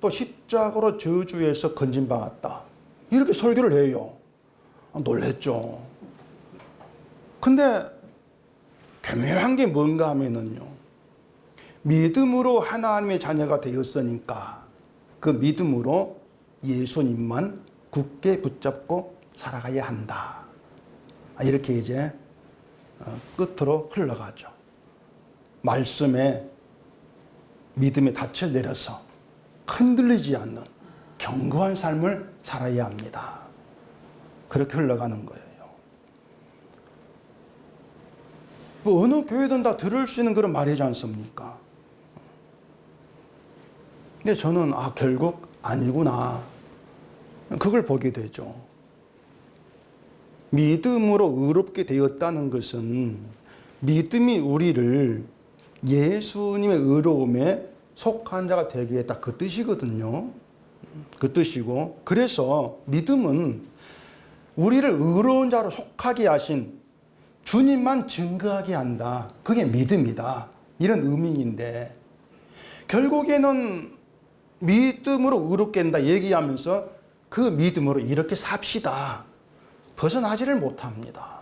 또 십자가로 저주에서 건진받았다 이렇게 설교를 해요. 놀랬죠. 근데 교묘한 게 뭔가 하면은요, 믿음으로 하나님의 자녀가 되었으니까 그 믿음으로 예수님만 굳게 붙잡고 살아가야 한다 이렇게 이제 끝으로 흘러가죠. 말씀에 믿음의 닻을 내려서 흔들리지 않는 견고한 삶을 살아야 합니다. 그렇게 흘러가는 거예요. 뭐 어느 교회든 다 들을 수 있는 그런 말이지 않습니까? 근데 저는 결국 아니구나 그걸 보게 되죠. 믿음으로 의롭게 되었다는 것은 믿음이 우리를 예수님의 의로움에 속한 자가 되게 했다 그 뜻이거든요. 그 뜻이고, 그래서 믿음은 우리를 의로운 자로 속하게 하신 주님만 증거하게 한다. 그게 믿음이다. 이런 의미인데, 결국에는 믿음으로 의롭게 된다 얘기하면서 그 믿음으로 이렇게 삽시다 벗어나지를 못합니다.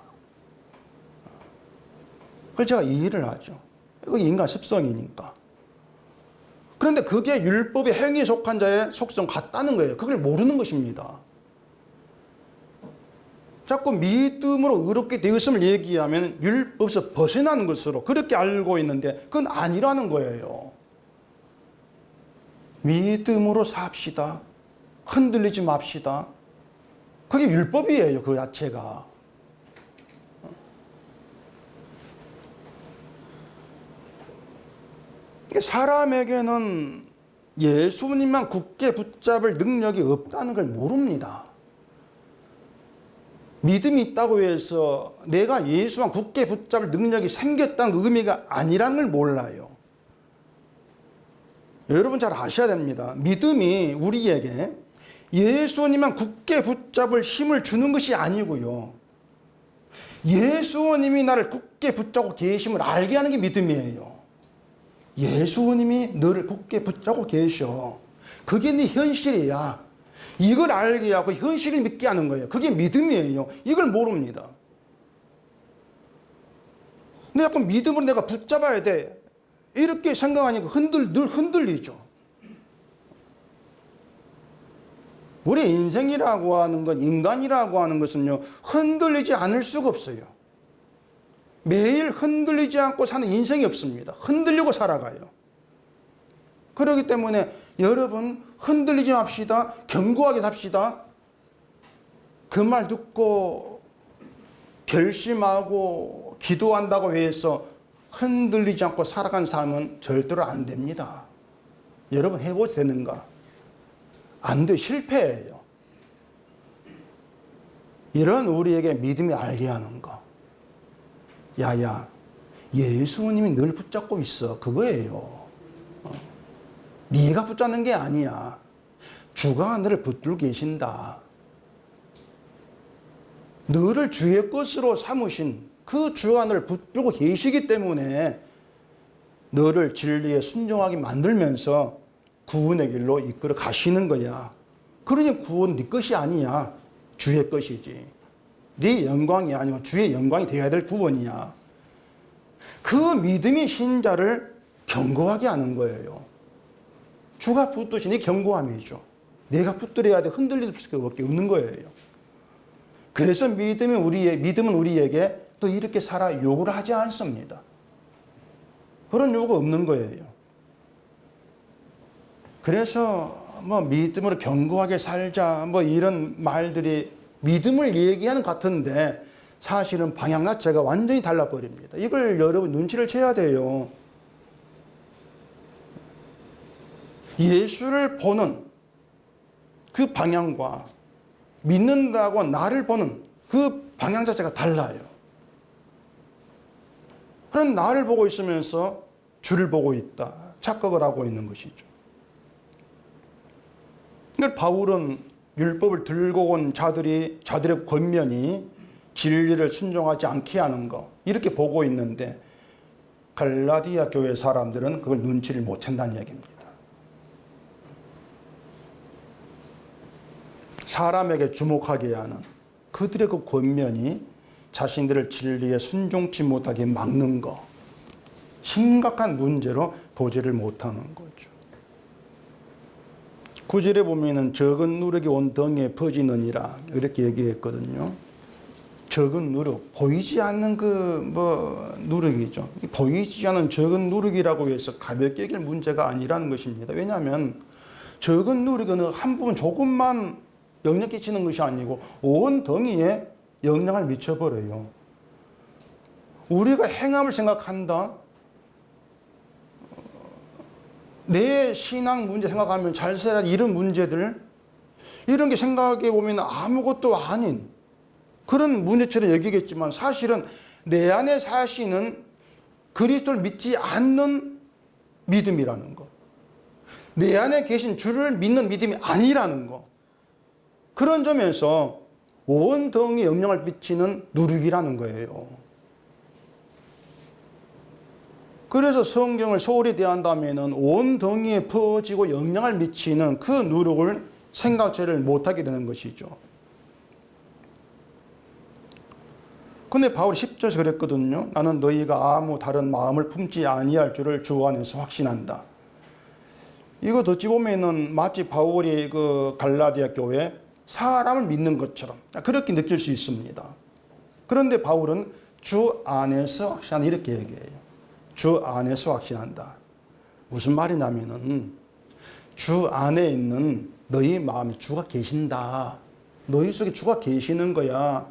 그래서 제가 이해를 하죠. 이거 인간 습성이니까. 그런데 그게 율법의 행위에 속한 자의 속성 같다는 거예요. 그걸 모르는 것입니다. 자꾸 믿음으로 의롭게 되었음을 얘기하면 율법에서 벗어나는 것으로 그렇게 알고 있는데 그건 아니라는 거예요. 믿음으로 삽시다. 흔들리지 맙시다. 그게 율법이에요. 그 자체가. 사람에게는 예수님만 굳게 붙잡을 능력이 없다는 걸 모릅니다. 믿음이 있다고 해서 내가 예수만 굳게 붙잡을 능력이 생겼다는 의미가 아니라는 걸 몰라요. 여러분 잘 아셔야 됩니다. 믿음이 우리에게 예수님만 굳게 붙잡을 힘을 주는 것이 아니고요. 예수님이 나를 굳게 붙잡고 계심을 알게 하는 게 믿음이에요. 예수님이 너를 굳게 붙잡고 계셔. 그게 네 현실이야. 이걸 알게 하고 현실을 믿게 하는 거예요. 그게 믿음이에요. 이걸 모릅니다. 근데 자꾸 믿음으로 내가 붙잡아야 돼. 이렇게 생각하니까 늘 흔들리죠. 우리 인생이라고 하는 것, 인간이라고 하는 것은요, 흔들리지 않을 수가 없어요. 매일 흔들리지 않고 사는 인생이 없습니다. 흔들리고 살아가요. 그렇기 때문에 여러분, 흔들리지 맙시다. 견고하게 삽시다. 그 말 듣고 결심하고 기도한다고 해서 흔들리지 않고 살아가는 삶은 절대로 안 됩니다. 여러분 해보셔도 되는가? 안 돼. 실패예요. 이런 우리에게 믿음이 알게 하는 거. 야야, 예수님이 늘 붙잡고 있어. 그거예요. 네가 붙잡는 게 아니야. 주가 너를 붙들고 계신다. 너를 주의 것으로 삼으신 그 주가 너를 붙들고 계시기 때문에 너를 진리에 순종하게 만들면서 구원의 길로 이끌어 가시는 거야. 그러니 구원 네 것이 아니야. 주의 것이지. 네 영광이 아니고 주의 영광이 되어야 될 구원이야. 그 믿음이 신자를 견고하게 하는 거예요. 주가 붙드시니 견고함이죠. 내가 붙들어야 돼. 흔들릴 수밖에 없는 거예요. 그래서 믿음은 우리에게 또 이렇게 살아 요구를 하지 않습니다. 그런 요구가 없는 거예요. 그래서 믿음으로 견고하게 살자 이런 말들이 믿음을 얘기하는 것 같은데 사실은 방향 자체가 완전히 달라버립니다. 이걸 여러분 눈치를 채야 돼요. 예수를 보는 그 방향과 믿는다고 나를 보는 그 방향 자체가 달라요. 그런 나를 보고 있으면서 주를 보고 있다. 착각을 하고 있는 것이죠. 그러니까 바울은 율법을 들고 온 자들의 권면이 진리를 순종하지 않게 하는 거 이렇게 보고 있는데 갈라디아 교회 사람들은 그걸 눈치를 못 챈다는 얘기입니다. 사람에게 주목하게 하는 그들의 그 권면이 자신들을 진리에 순종치 못하게 막는 거 심각한 문제로 보지를 못하는 거죠. 9절에 보면은 적은 누룩이 온 덩이에 퍼지느니라 이렇게 얘기했거든요. 적은 누룩, 보이지 않는 누룩이죠. 보이지 않는 적은 누룩이라고 해서 가볍게 여길 문제가 아니라는 것입니다. 왜냐하면 적은 누룩은 한 부분 조금만 영향 끼치는 것이 아니고 온 덩이에 영향을 미쳐버려요. 우리가 행함을 생각한다. 내 신앙 문제 생각하면 잘 살아야 이런 문제들 이런 게 생각해 보면 아무것도 아닌 그런 문제처럼 여기겠지만 사실은 내 안에 사시는 그리스도를 믿지 않는 믿음이라는 거. 내 안에 계신 주를 믿는 믿음이 아니라는 거. 그런 점에서 온 덩이에 영향을 미치는 누룩이라는 거예요. 그래서 성경을 소홀히 대한다면 온 덩이에 퍼지고 영향을 미치는 그 누룩을 생각지를 못하게 되는 것이죠. 근데 바울이 10절에서 그랬거든요. 나는 너희가 아무 다른 마음을 품지 아니할 줄을 주 안에서 확신한다. 이거 어찌 보면은 마치 바울이 그 갈라디아 교회 사람을 믿는 것처럼 그렇게 느낄 수 있습니다. 그런데 바울은 주 안에서 확신한다 이렇게 얘기해요. 주 안에서 확신한다. 무슨 말이냐면은 주 안에 있는 너희 마음에 주가 계신다. 너희 속에 주가 계시는 거야.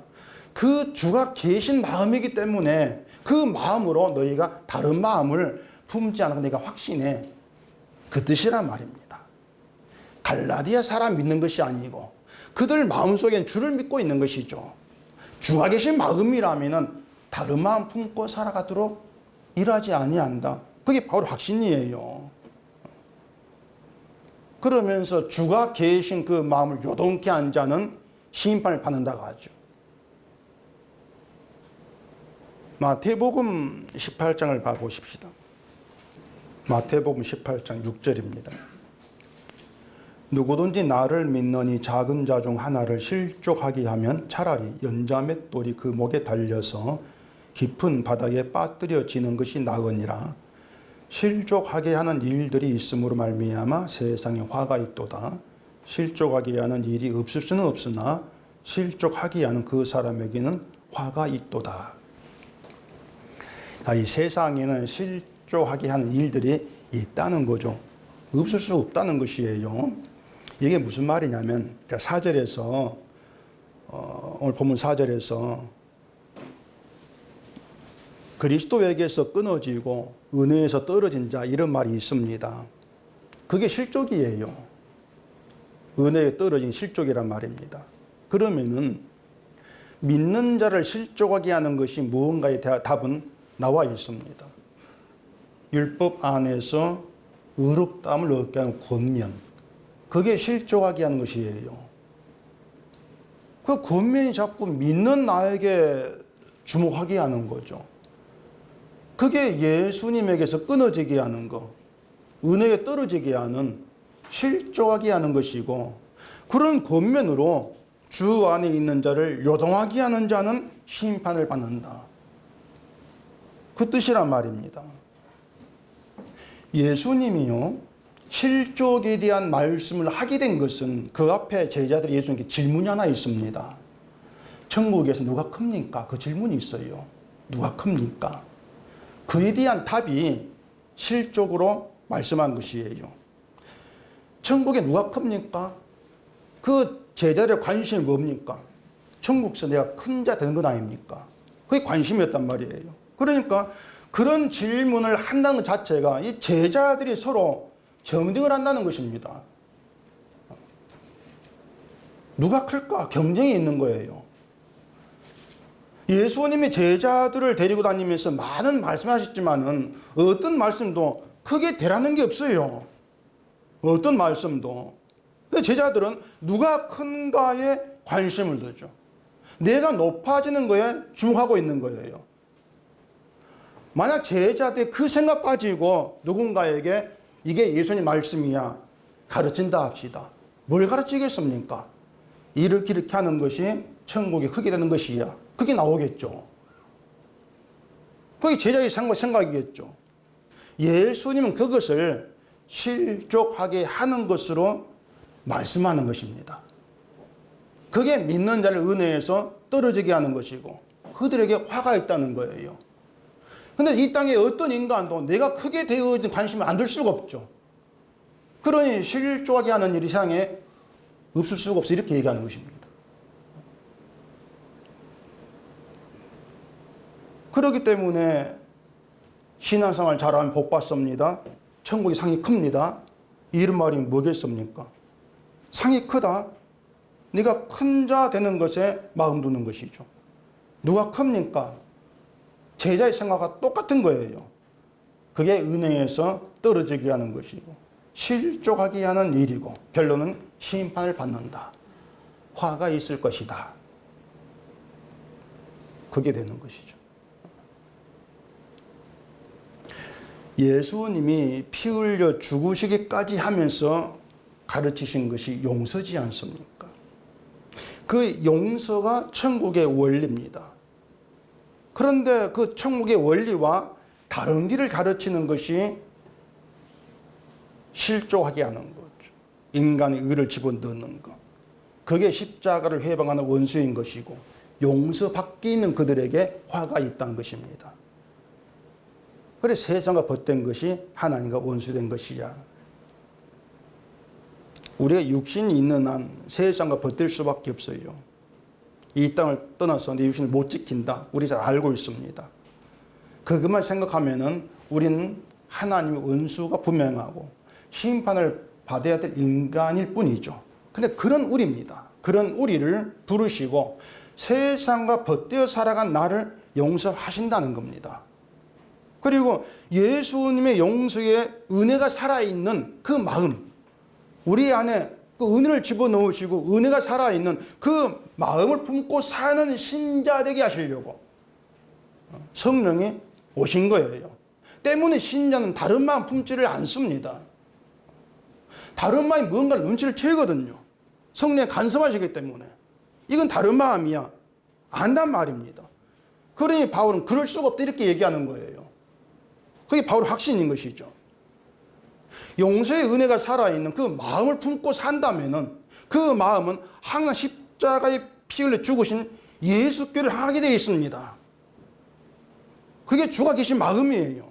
그 주가 계신 마음이기 때문에 그 마음으로 너희가 다른 마음을 품지 않고 내가 확신해. 그 뜻이란 말입니다. 갈라디아 사람 믿는 것이 아니고 그들 마음속엔 주를 믿고 있는 것이죠. 주가 계신 마음이라면 다른 마음 품고 살아가도록 일하지 아니한다. 그게 바로 확신이에요. 그러면서 주가 계신 그 마음을 요동케 한 자는 심판을 받는다고 하죠. 마태복음 18장을 봐보십시다. 마태복음 18장 6절입니다. 누구든지 나를 믿느니 작은 자 중 하나를 실족하게 하면 차라리 연자맷돌이 그 목에 달려서 깊은 바다에 빠뜨려지는 것이 나으니라. 실족하게 하는 일들이 있음으로 말미암아 세상에 화가 있도다. 실족하게 하는 일이 없을 수는 없으나 실족하게 하는 그 사람에게는 화가 있도다. 이 세상에는 실족하게 하는 일들이 있다는 거죠. 없을 수 없다는 것이에요. 이게 무슨 말이냐면 4절에서 오늘 본문 4절에서 그리스도에게서 끊어지고 은혜에서 떨어진 자 이런 말이 있습니다. 그게 실족이에요. 은혜에 떨어진 실족이란 말입니다. 그러면은 믿는 자를 실족하게 하는 것이 무언가에 대한 답은 나와 있습니다. 율법 안에서 의롭다함을 얻게 하는 권면. 그게 실족하게 하는 것이에요. 그 권면이 자꾸 믿는 나에게 주목하게 하는 거죠. 그게 예수님에게서 끊어지게 하는 거, 은혜에 떨어지게 하는, 실족하게 하는 것이고, 그런 권면으로 주 안에 있는 자를 요동하게 하는 자는 심판을 받는다. 그 뜻이란 말입니다. 예수님이요, 실족에 대한 말씀을 하게 된 것은 그 앞에 제자들이 예수님께 질문이 하나 있습니다. 천국에서 누가 큽니까? 그 질문이 있어요. 누가 큽니까? 그에 대한 답이 실족으로 말씀한 것이에요. 천국에 누가 큽니까? 그 제자들의 관심이 뭡니까? 천국에서 내가 큰 자 되는 것 아닙니까? 그게 관심이었단 말이에요. 그러니까 그런 질문을 한다는 것 자체가 이 제자들이 서로 경쟁을 한다는 것입니다. 누가 클까? 경쟁이 있는 거예요. 예수님이 제자들을 데리고 다니면서 많은 말씀을 하셨지만은 어떤 말씀도 크게 대라는 게 없어요. 어떤 말씀도. 근데 제자들은 누가 큰가에 관심을 두죠. 내가 높아지는 거에 주목하고 있는 거예요. 만약 제자들이 그 생각 가지고 누군가에게 이게 예수님 말씀이야 가르친다 합시다. 뭘 가르치겠습니까? 이렇게 하는 것이 천국이 크게 되는 것이야. 그게 나오겠죠. 그게 제자의 생각이겠죠. 예수님은 그것을 실족하게 하는 것으로 말씀하는 것입니다. 그게 믿는 자를 은혜에서 떨어지게 하는 것이고 그들에게 화가 있다는 거예요. 근데 이 땅에 어떤 인간도 내가 크게 되어 있는 관심을 안 둘 수가 없죠. 그러니 실족하게 하는 일이 세상에 없을 수가 없어. 이렇게 얘기하는 것입니다. 그렇기 때문에 신앙생활 잘하면 복 받습니다. 천국이 상이 큽니다. 이런 말이 뭐겠습니까? 상이 크다. 네가 큰 자 되는 것에 마음 두는 것이죠. 누가 큽니까? 제자의 생각과 똑같은 거예요. 그게 은혜에서 떨어지게 하는 것이고 실족하게 하는 일이고 결론은 심판을 받는다. 화가 있을 것이다. 그게 되는 것이죠. 예수님이 피 흘려 죽으시기까지 하면서 가르치신 것이 용서지 않습니까? 그 용서가 천국의 원리입니다. 그런데 그 천국의 원리와 다른 길을 가르치는 것이 실족하게 하는 거죠. 인간의 의를 집어넣는 것. 그게 십자가를 회방하는 원수인 것이고 용서받기 있는 그들에게 화가 있다는 것입니다. 그래 세상과 벗된 것이 하나님과 원수된 것이야. 우리가 육신이 있는 한 세상과 벗될 수밖에 없어요. 이 땅을 떠나서 내 육신을 못 지킨다. 우리 잘 알고 있습니다. 그것만 생각하면은 우리는 하나님의 원수가 분명하고 심판을 받아야 될 인간일 뿐이죠. 근데 그런 우리입니다. 그런 우리를 부르시고 세상과 벗되어 살아간 나를 용서하신다는 겁니다. 그리고 예수님의 용서에 은혜가 살아있는 그 마음, 우리 안에 그 은혜를 집어넣으시고 은혜가 살아있는 그 마음을 품고 사는 신자 되게 하시려고 성령이 오신 거예요. 때문에 신자는 다른 마음 품지를 않습니다. 다른 마음이 뭔가를 눈치를 채거든요. 성령이 간섭하시기 때문에. 이건 다른 마음이야. 안단 말입니다. 그러니 바울은 그럴 수가 없다 이렇게 얘기하는 거예요. 그게 바울 확신인 것이죠. 용서의 은혜가 살아있는 그 마음을 품고 산다면은 그 마음은 항상 십자가에 피 흘려 죽으신 예수께를 향하게 되어 있습니다. 그게 주가 계신 마음이에요.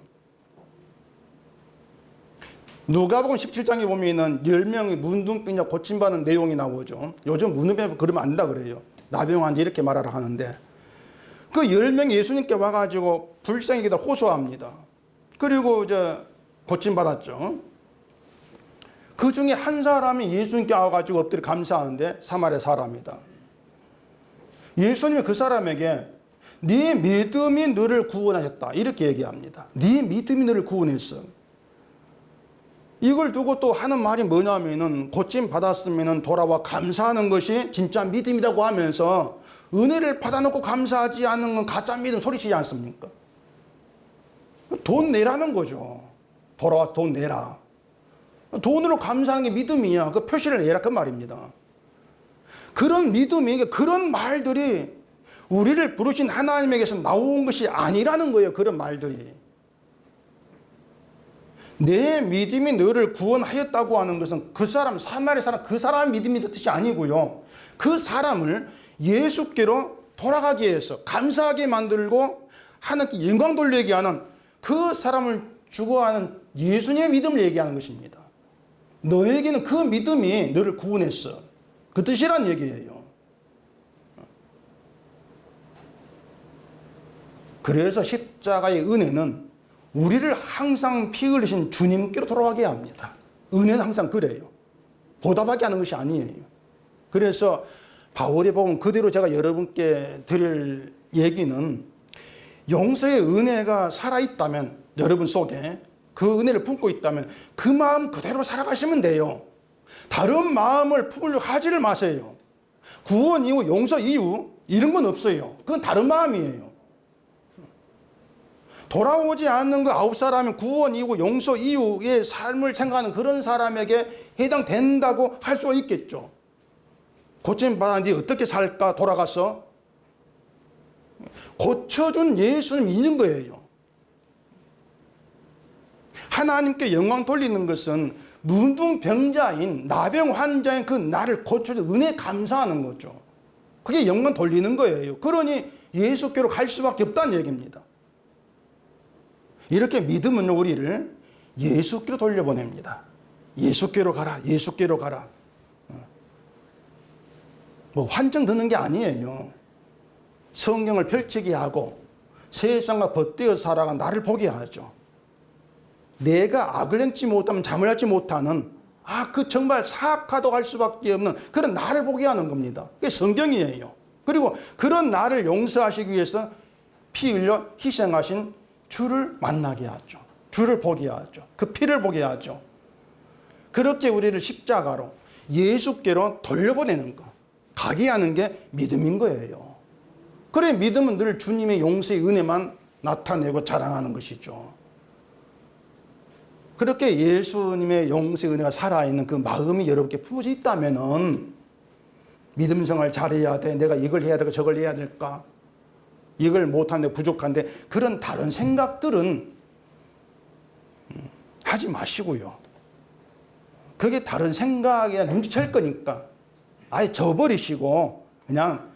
누가복음 17장에 보면은 10명이 문둥병자 고침받는 내용이 나오죠. 요즘 문둥병 그러면 안 된다 그래요. 나병 환자 이렇게 말하라 하는데 그 10명이 예수님께 와가지고 불쌍히 기다 호소합니다. 그리고 이제 고침받았죠. 그 중에 한 사람이 예수님께 와가지고 엎드려 감사하는데 사마리아 사람이다. 예수님이 그 사람에게 네 믿음이 너를 구원하셨다 이렇게 얘기합니다. 네 믿음이 너를 구원했어. 이걸 두고 또 하는 말이 뭐냐면은 고침 받았으면은 돌아와 감사하는 것이 진짜 믿음이라고 하면서 은혜를 받아놓고 감사하지 않는 건 가짜 믿음 소리치지 않습니까? 돈 내라는 거죠. 돌아와 돈 내라. 돈으로 감사하는 게 믿음이야. 그 표시를 내라 그 말입니다. 그런 믿음이 그런 말들이 우리를 부르신 하나님에게서 나온 것이 아니라는 거예요. 그런 말들이. 내 믿음이 너를 구원하였다고 하는 것은 그 사람, 사마리아 사람, 그 사람의 믿음이 뜻이 아니고요. 그 사람을 예수께로 돌아가게 해서 감사하게 만들고 하나님께 영광 돌리게 하는 그 사람을 주고하는 예수님의 믿음을 얘기하는 것입니다. 너에게는 그 믿음이 너를 구원했어. 그 뜻이란 얘기예요. 그래서 십자가의 은혜는 우리를 항상 피 흘리신 주님께로 돌아가게 합니다. 은혜는 항상 그래요. 보답하게 하는 것이 아니에요. 그래서 바울이 보면 그대로 제가 여러분께 드릴 얘기는 용서의 은혜가 살아있다면 여러분 속에 그 은혜를 품고 있다면 그 마음 그대로 살아가시면 돼요. 다른 마음을 품으려 하지를 마세요. 구원 이후 용서 이후 이런 건 없어요. 그건 다른 마음이에요. 돌아오지 않는 그 9사람은 구원 이후 용서 이후의 삶을 생각하는 그런 사람에게 해당된다고 할 수가 있겠죠. 고침받았는데 어떻게 살까 돌아가서 고쳐준 예수님 있는 거예요. 하나님께 영광 돌리는 것은 문둥병자인 나병 환자인 그 나를 고쳐준 은혜 감사하는 거죠. 그게 영광 돌리는 거예요. 그러니 예수께로 갈 수밖에 없다는 얘기입니다. 이렇게 믿음은 우리를 예수께로 돌려보냅니다. 예수께로 가라. 예수께로 가라. 뭐 환청 듣는 게 아니에요. 성경을 펼치게 하고 세상과 벗되어 살아가 나를 보게 하죠. 내가 악을 행치 못하면 잠을 자지 못하는 그 정말 사악하다고 할 수밖에 없는 그런 나를 보게 하는 겁니다. 그게 성경이에요. 그리고 그런 나를 용서하시기 위해서 피 흘려 희생하신 주를 만나게 하죠. 주를 보게 하죠. 그 피를 보게 하죠. 그렇게 우리를 십자가로 예수께로 돌려보내는 것, 가게 하는 게 믿음인 거예요. 그래 믿음은 늘 주님의 용서의 은혜만 나타내고 자랑하는 것이죠. 그렇게 예수님의 용서의 은혜가 살아있는 그 마음이 여러분께 품어져 있다면은 믿음 생활 잘해야 돼. 내가 이걸 해야 되고 저걸 해야 될까? 이걸 못하는데 부족한데 그런 다른 생각들은 하지 마시고요. 그게 다른 생각이나 눈치챌 거니까 아예 저버리시고 그냥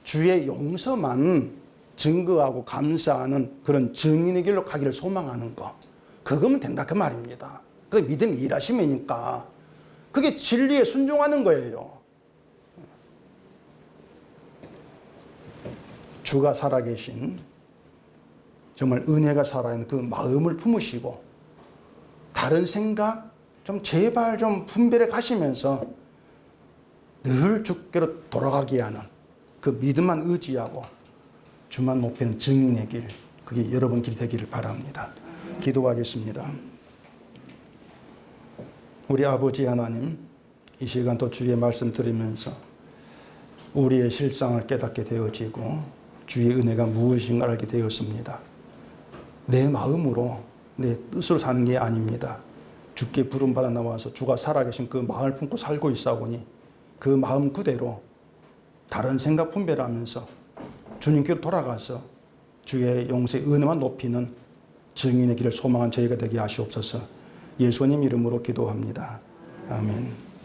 주의 용서만 증거하고 감사하는 그런 증인의 길로 가기를 소망하는 거. 그거면 된다 그 말입니다. 그게 믿음이 일하심이니까 그게 진리에 순종하는 거예요. 주가 살아계신 정말 은혜가 살아있는 그 마음을 품으시고 다른 생각 좀 제발 좀 분별해 가시면서 늘 주께로 돌아가게 하는 그 믿음만 의지하고 주만 높이는 증인의 길, 그게 여러분 길이 되기를 바랍니다. 기도하겠습니다. 우리 아버지 하나님, 이 시간 또 주의 말씀 들으면서 우리의 실상을 깨닫게 되어지고 주의 은혜가 무엇인가 알게 되었습니다. 내 마음으로 내 뜻으로 사는 게 아닙니다. 주께 부름받아 나와서 주가 살아계신 그 마음을 품고 살고 있사오니 그 마음 그대로 다른 생각 분별하면서 주님께로 돌아가서 주의 용서의 은혜만 높이는 증인의 길을 소망한 저희가 되게 하시옵소서. 예수님 이름으로 기도합니다. 아멘.